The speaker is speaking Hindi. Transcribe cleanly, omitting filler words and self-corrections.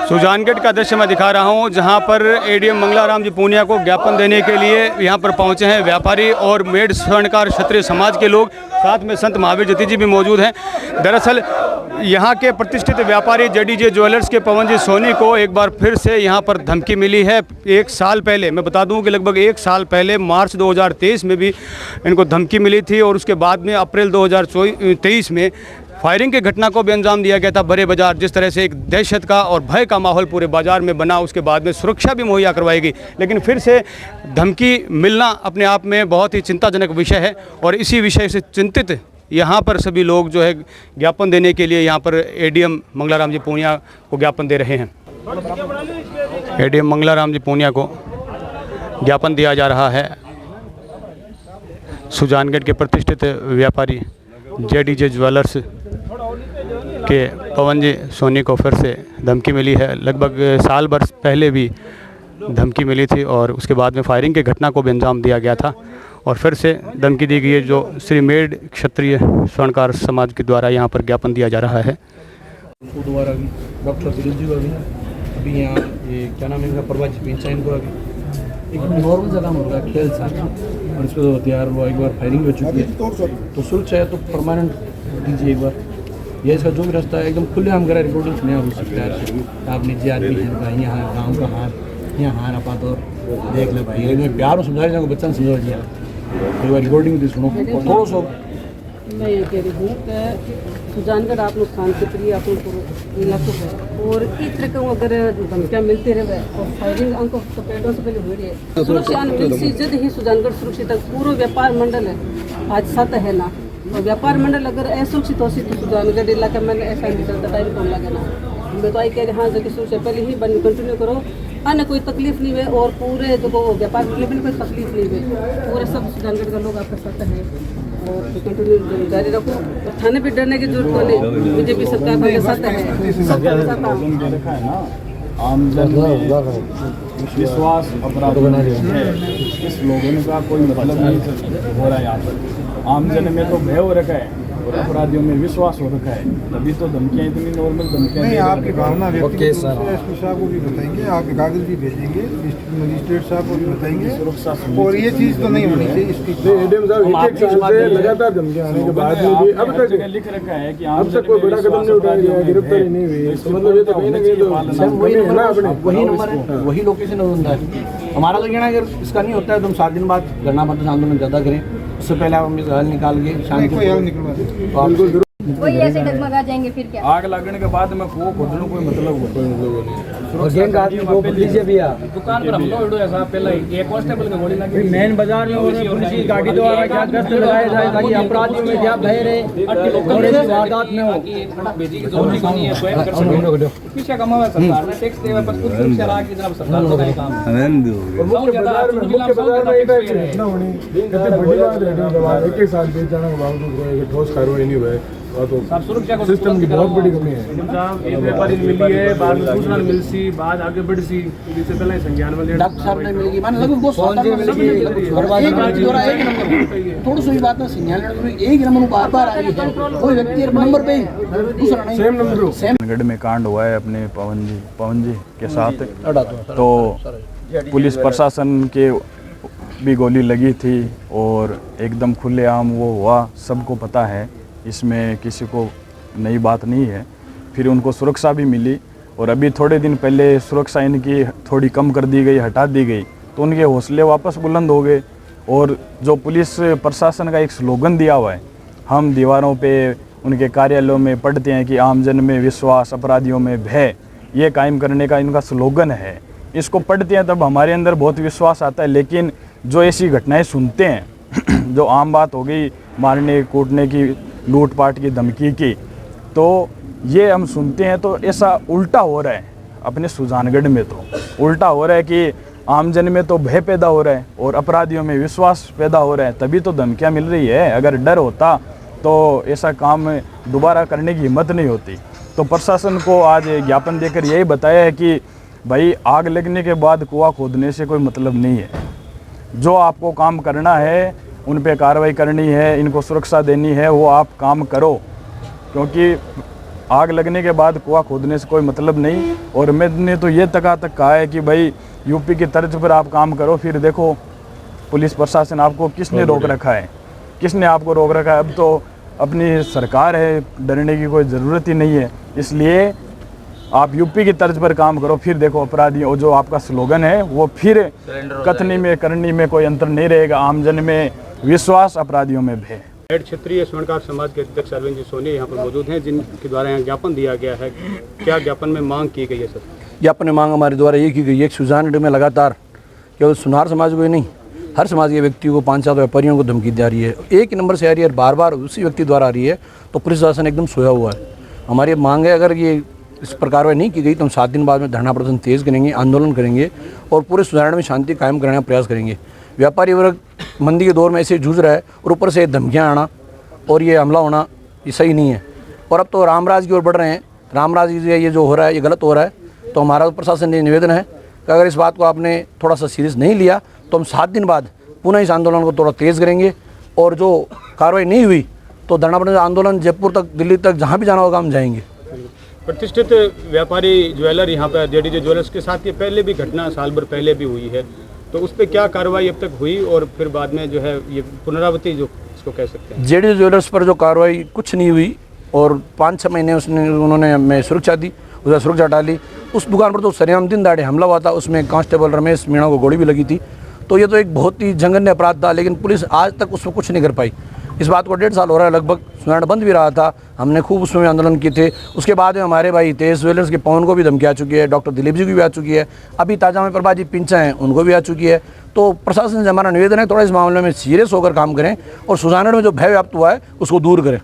सुजानगढ़ का दृश्य मैं दिखा रहा हूं, जहां पर एडीएम मंगलाराम जी पूनिया को ज्ञापन देने के लिए यहां पर पहुंचे हैं व्यापारी और मेड स्वर्णकार क्षत्रिय समाज के लोग। साथ में संत महावीर ज्योति जी भी मौजूद हैं। दरअसल यहां के प्रतिष्ठित व्यापारी जेडीजे ज्वेलर्स के पवन जी सोनी को एक बार फिर से यहां पर धमकी मिली है। एक साल पहले, मैं बता दूं कि लगभग एक साल पहले मार्च 2023 में भी इनको धमकी मिली थी और उसके बाद में अप्रैल 2023 में फायरिंग की घटना को भी अंजाम दिया गया था। बड़े बाजार जिस तरह से एक दहशत का और भय का माहौल पूरे बाजार में बना, उसके बाद में सुरक्षा भी मुहैया करवाई गई, लेकिन फिर से धमकी मिलना अपने आप में बहुत ही चिंताजनक विषय है। और इसी विषय से चिंतित यहाँ पर सभी लोग जो है ज्ञापन देने के लिए यहाँ पर एडीएम मंगलाराम जी पूनिया को ज्ञापन दे रहे हैं। एडीएम मंगलाराम जी पूनिया को ज्ञापन दिया जा रहा है। सुजानगढ़ के प्रतिष्ठित व्यापारी जेडीजे ज्वेलर्स के पवन जी सोनी को फिर से धमकी मिली है। लगभग साल भर पहले भी धमकी मिली थी और उसके बाद में फायरिंग की घटना को भी अंजाम दिया गया था और फिर से धमकी दी गई है, जो श्री मेड क्षत्रिय स्वर्णकार समाज के द्वारा यहाँ पर ज्ञापन दिया जा रहा है। द्वारा भी डॉक्टर दिलीप जी को अभी यहाँ ये क्या नाम है इनका प्रवासी पेंशन को अभी एक नॉर्मल सा काम होता है खेल साथ और इसको तैयार हुआ। एक बार फायरिंग हो चुकी है तो सुरक्षा है तो परमानेंट दीजिए एक बार। ये इसका जो भी रास्ता है एकदम खुले हम करें, रिकॉर्डिंग सुने हो सकता है। आप निजी आदमी हैं यहाँ गाँव का हार यहाँ हार आपा तो देख ले भाई, मैं प्यार में समझा रहा बच्चा ने समझा दिया। एक बार रिकॉर्डिंग भी सुनो थोड़ा सा। मैं ये कह रही हूँ कि सुजानगढ़ आप लोग शांति प्रिय आप लोग इलाकों है और इस तरह को अगर धमकियाँ मिलते रहे और फायरिंग अंक तो पेड़ों से पहले हुई है सुरक्षा जल्द ही सुजानगढ़ सुरक्षित पूरा व्यापार मंडल है आज सत है ना, और व्यापार मंडल अगर असुरक्षित हो तो सुजानगढ़ इलाके में ऐसा नहीं चलता टाइम कम लगे ना। मैं तो आई कह रही हाँ जो कि सुरक्षा पहले ही बन कंटिन्यू करो, अन्य कोई तकलीफ नहीं है और पूरे जो व्यापार के लिए भी कोई तकलीफ नहीं है। पूरे सब सुजानगढ़ का लोग आपके साथ है और कंटिन्यू जारी रखो। थाने पे डरने की जरूरत नहीं, बीजेपी सरकार के साथ है। आम जन विश्वास अपराध इस लोगों का कोई मतलब नहीं हो रहा है। यहाँ पर आम जन में तो भय हो रखा है और अपराधियों में विश्वास हो रखा है, तभी तो धमकियाँ इतनी नॉर्मल धमकियाँ नहीं। आपकी भावना एसपी साहब को भी बताएंगे, आपके कागज भी भेजेंगे, मजिस्ट्रेट साहब को भी बताएंगे सुरक्षा। और ये चीज़ तो नहीं होनी चाहिए इसकी। एडीएम साहब लगातार धमकियाँ आने के बाद में भी अब तक लिख रखा है कि अब तक कोई बड़ा कदम नहीं उठाया गया, गिरफ्तारी नहीं हुई। तो मतलब ये तो कहीं ना कहीं तो वही है ना, अपने वही नंबर है, वही लोकेशन है। हमारा तो कहना है अगर इसका नहीं होता है तो हम 7 दिन बाद धरना प्रदर्शन आंदोलन ज़्यादा करें, उससे पहले हम इस हल निकाल के शांति वही ऐसे डगमगा जाएंगे फिर क्या। आग लगने के बाद में को खोदने कोई मतलब दुकान पर हम तो ऐसा पहले एक कांस्टेबल का गोली लगी मेन बाजार में और पुलिस गाड़ी द्वारा क्या गश्त लगाया जाए ताकि अपराधियों में क्या भय रहे और ऐसी वारदात में हो। भेजी की जरूरत नहीं है, स्वयं कर सकते हैं। पीछे कमा हुआ सरकार ने टैक्स देवे पर कुछ सुरक्षा रहा की जनाब सरकार का काम और मुख्य बाजार में घटना होनी कितनी बड़ी बात है। एक साथ बेच जाने के बावजूद ठोस कार्रवाई नहीं हुई तो सिस्टम की बहुत बड़ी कमी है। एक व्यापारी मिली है, बाद में सूचना मिल सी, बाद आगे बढ़ सी, इससे पहले संज्ञान में डॉक्टर साहब ने मिलेगी माने लगभग बहुत थोड़ा सा भी बात है संज्ञान में एक नंबर बार आ रही है, कोई व्यक्ति नंबर पे दूसरा नहीं सेम नंबर सेम। गढ़ में कांड हुआ है अपने पवन जी के साथ, तो पुलिस प्रशासन के भी गोली लगी थी और एकदम खुलेआम वो हुआ, सबको पता है, इसमें किसी को नई बात नहीं है। फिर उनको सुरक्षा भी मिली और अभी थोड़े दिन पहले सुरक्षा इनकी थोड़ी कम कर दी गई, हटा दी गई, तो उनके हौसले वापस बुलंद हो गए। और जो पुलिस प्रशासन का एक स्लोगन दिया हुआ है, हम दीवारों पे उनके कार्यालयों में पढ़ते हैं कि आमजन में विश्वास अपराधियों में भय, ये कायम करने का इनका स्लोगन है। इसको पढ़ते हैं तब हमारे अंदर बहुत विश्वास आता है, लेकिन जो ऐसी घटनाएं सुनते हैं जो आम बात हो गई मारने कूटने की, लूटपाट की, धमकी की, तो ये हम सुनते हैं तो ऐसा उल्टा हो रहा है। अपने सुजानगढ़ में तो उल्टा हो रहा है कि आमजन में तो भय पैदा हो रहा है और अपराधियों में विश्वास पैदा हो रहा है, तभी तो धमकियां मिल रही है। अगर डर होता तो ऐसा काम दोबारा करने की हिम्मत नहीं होती। तो प्रशासन को आज ज्ञापन देकर यही बताया है कि भाई आग लगने के बाद कुआं खोदने से कोई मतलब नहीं है। जो आपको काम करना है, उन पे कार्रवाई करनी है, इनको सुरक्षा देनी है, वो आप काम करो, क्योंकि आग लगने के बाद कुआं खोदने से कोई मतलब नहीं। और मैंने तो ये तक कहा है कि भाई यूपी की तर्ज पर आप काम करो, फिर देखो पुलिस प्रशासन आपको किसने रोक रखा है, किसने आपको रोक रखा है। अब तो अपनी सरकार है, डरने की कोई ज़रूरत ही नहीं है। इसलिए आप यूपी की तर्ज पर काम करो, फिर देखो अपराधियों, जो आपका स्लोगन है वो फिर कथनी में करनी में कोई अंतर नहीं रहेगा। आमजन में विश्वास, अपराधियों में भय। हेड क्षेत्रीय स्वर्णकार समाज के अध्यक्ष अरविंद जी सोनी यहाँ पर मौजूद हैं, जिनके द्वारा यहाँ ज्ञापन दिया गया है। क्या ज्ञापन में मांग की गई है सर? ज्ञापन में मांग हमारे द्वारा ये की गई है कि सुजानगढ़ में लगातार केवल सुनार समाज को ही नहीं, हर समाज के व्यक्तियों को, 5-7 व्यापारियों को धमकी दे रही है, एक ही नंबर से आ रही है, बार बार उसी व्यक्ति द्वारा आ रही है। तो पुलिस शासन एकदम सोया हुआ है। हमारी मांग है, अगर ये इस पर कार्रवाई नहीं की गई तो हम 7 दिन बाद में धरना प्रदर्शन तेज़ करेंगे, आंदोलन करेंगे और पूरे सुजानगढ़ में शांति कायम करने का प्रयास करेंगे। व्यापारी वर्ग मंदी के दौर में ऐसे जूझ रहा है और ऊपर से धमकियाँ आना और ये हमला होना, ये सही नहीं है। और अब तो रामराज की ओर बढ़ रहे हैं। रामराज ये जो हो रहा है ये गलत हो रहा है। तो हमारा प्रशासन से निवेदन है कि अगर इस बात को आपने थोड़ा सा सीरियस नहीं लिया तो हम 7 दिन बाद पुनः इस आंदोलन को थोड़ा तेज़ करेंगे। और जो कार्रवाई नहीं हुई तो धरना प्रदर्शन आंदोलन जयपुर तक, दिल्ली तक, जहाँ भी जाना होगा हम जाएंगे। प्रतिष्ठित व्यापारी ज्वेलर यहाँ पर जेडीजे ज्वेलर्स के साथ ये पहले भी घटना साल भर पहले भी हुई है, तो उस पर क्या कार्रवाई अब तक हुई और फिर बाद में जो है ये पुनरावृत्ति जो इसको कह सकते हैं? जेडीजे ज्वेलर्स पर जो कार्रवाई कुछ नहीं हुई और 5-6 महीने उन्होंने हमें सुरक्षा दी, उसका सुरक्षा डाली। उस दुकान पर तो सरेआम दिन दहाड़े हमला हुआ था, उसमें कांस्टेबल रमेश मीणा को गोली भी लगी थी। तो ये तो एक बहुत ही जघन्य अपराध था, लेकिन पुलिस आज तक उसमें कुछ नहीं कर पाई। इस बात को 1.5 साल हो रहा है लगभग। सुनार बंद भी रहा था, हमने खूब उसमें आंदोलन किए थे। उसके बाद में हमारे भाई तेज ज्वेलर्स के पवन को भी धमकी आ चुकी है, डॉक्टर दिलीप जी की भी आ चुकी है, अभी ताजा में प्रभा जी पिंचा हैं उनको भी आ चुकी है। तो प्रशासन से हमारा निवेदन है थोड़ा इस मामले में सीरियस होकर काम करें और सुजानगढ़ में जो भय व्याप्त हुआ है उसको दूर करें।